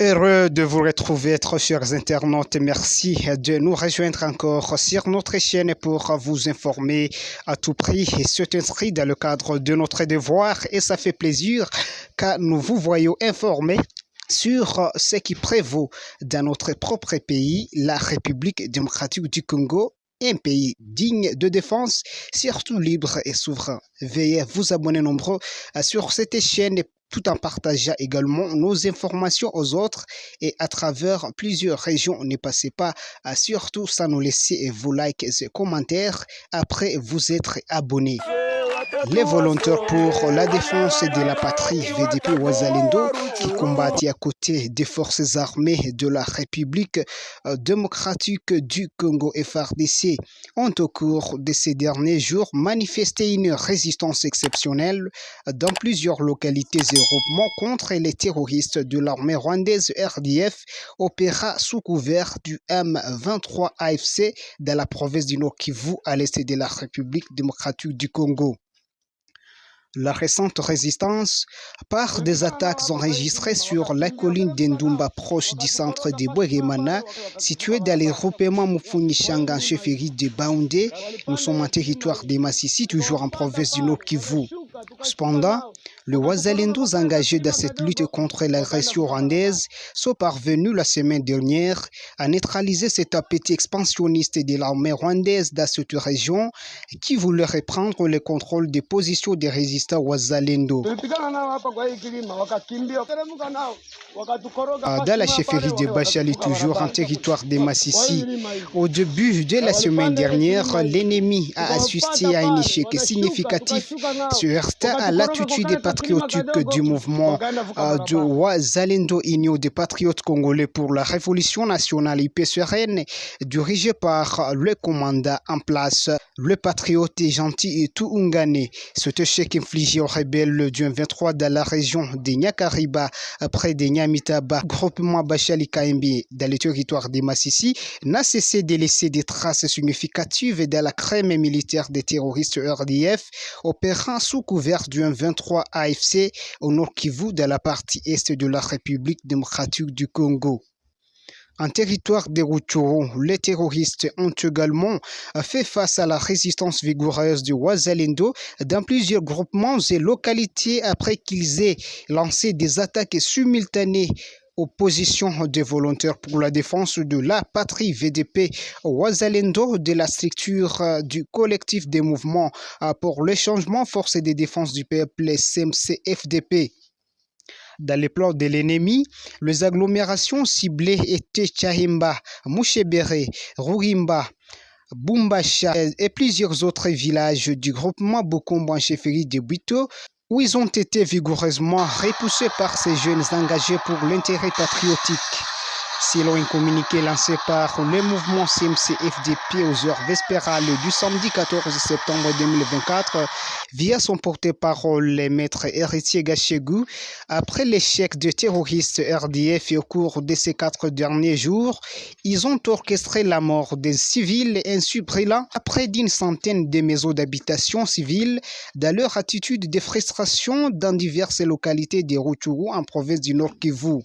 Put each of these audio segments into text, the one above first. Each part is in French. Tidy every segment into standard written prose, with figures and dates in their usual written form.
Heureux de vous retrouver, très chers internautes. Merci de nous rejoindre encore sur notre chaîne pour vous informer à tout prix et c'est inscrit dans le cadre de notre devoir et ça fait plaisir car nous vous voyons informés sur ce qui prévaut dans notre propre pays, la République démocratique du Congo. Un pays digne de défense, surtout libre et souverain. Veuillez vous abonner nombreux sur cette chaîne tout en partageant également nos informations aux autres et à travers plusieurs régions. Ne passez pas surtout sans nous laisser vos likes et commentaires après vous être abonnés. Les volontaires pour la défense de la patrie VDP Wazalendo qui combattent à côté des forces armées de la République démocratique du Congo FARDC ont au cours de ces derniers jours manifesté une résistance exceptionnelle dans plusieurs localités et groupements contre les terroristes de l'armée rwandaise RDF opéra sous couvert du M23 AFC dans la province du Nord Kivu à l'est de la République démocratique du Congo. La récente résistance par des attaques enregistrées sur la colline d'Endumba proche du centre de Bouéguémana, situé dans les groupements Mufuni-Changa en chefferie de Baoundé. Nous sommes en territoire de Massissi, toujours en province du Nord Kivu. Cependant, les Wazalendos engagés dans cette lutte contre l'agression rwandaise sont parvenus la semaine dernière à neutraliser cet appétit expansionniste de l'armée rwandaise dans cette région qui voulait reprendre le contrôle des positions des résistants Wazalendo. Dans la chefferie de Bachali, toujours en territoire de Massissi, au début de la semaine dernière, l'ennemi a assisté à un échec significatif sur à l'attitude des patriotiques du mouvement de Wazalendo, Union des patriotes congolais pour la révolution nationale IPCRN, dirigé par le commandant en place, le patriote gentil et tout Ungane. Cet échec infligé aux rebelles du 23 dans la région de Nyakariba, près de Nyamitaba, groupement Bachali Kaembe, dans le territoire de Massissi, n'a cessé de laisser des traces significatives dans la crème militaire des terroristes RDF, opérant sous couvert du 23 AFC au Nord Kivu, dans la partie est de la République démocratique du Congo. En territoire de Rutshuru, les terroristes ont également fait face à la résistance vigoureuse de Wazalendo dans plusieurs groupements et localités après qu'ils aient lancé des attaques simultanées aux positions des volontaires pour la défense de la patrie VDP Wazalendo de la structure du collectif des mouvements pour le changement force de défense du peuple SMC-FDP. Dans les plans de l'ennemi, les agglomérations ciblées étaient Chahimba, Mouchebere, Rurimba, Bumbacha et plusieurs autres villages du groupement Bokombo en chefferie de Bito, où ils ont été vigoureusement repoussés par ces jeunes engagés pour l'intérêt patriotique. Selon un communiqué lancé par le mouvement CMC-FDP aux heures vespérales du samedi 14 septembre 2024, via son porte-parole, le maître héritier Gachegou, après l'échec des terroristes RDF et au cours de ces 4 derniers jours, ils ont orchestré la mort des civils ainsi brûlant à près d'une centaine de maisons d'habitation civiles dans leur attitude de frustration dans diverses localités de Rutshuru en province du Nord Kivu.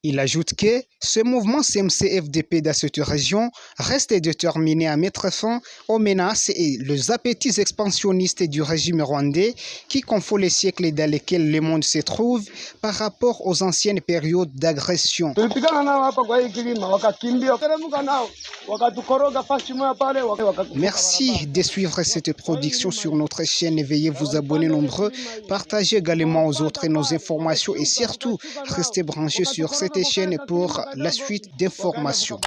Il ajoute que ce mouvement CMC-FDP dans cette région reste déterminé à mettre fin aux menaces et les appétits expansionnistes du régime rwandais qui confond les siècles dans lesquels le monde se trouve par rapport aux anciennes périodes d'agression. Merci de suivre cette production sur notre chaîne et veuillez vous abonner nombreux, partagez également aux autres nos informations et surtout restez branchés sur cette chaîne pour la suite d'informations.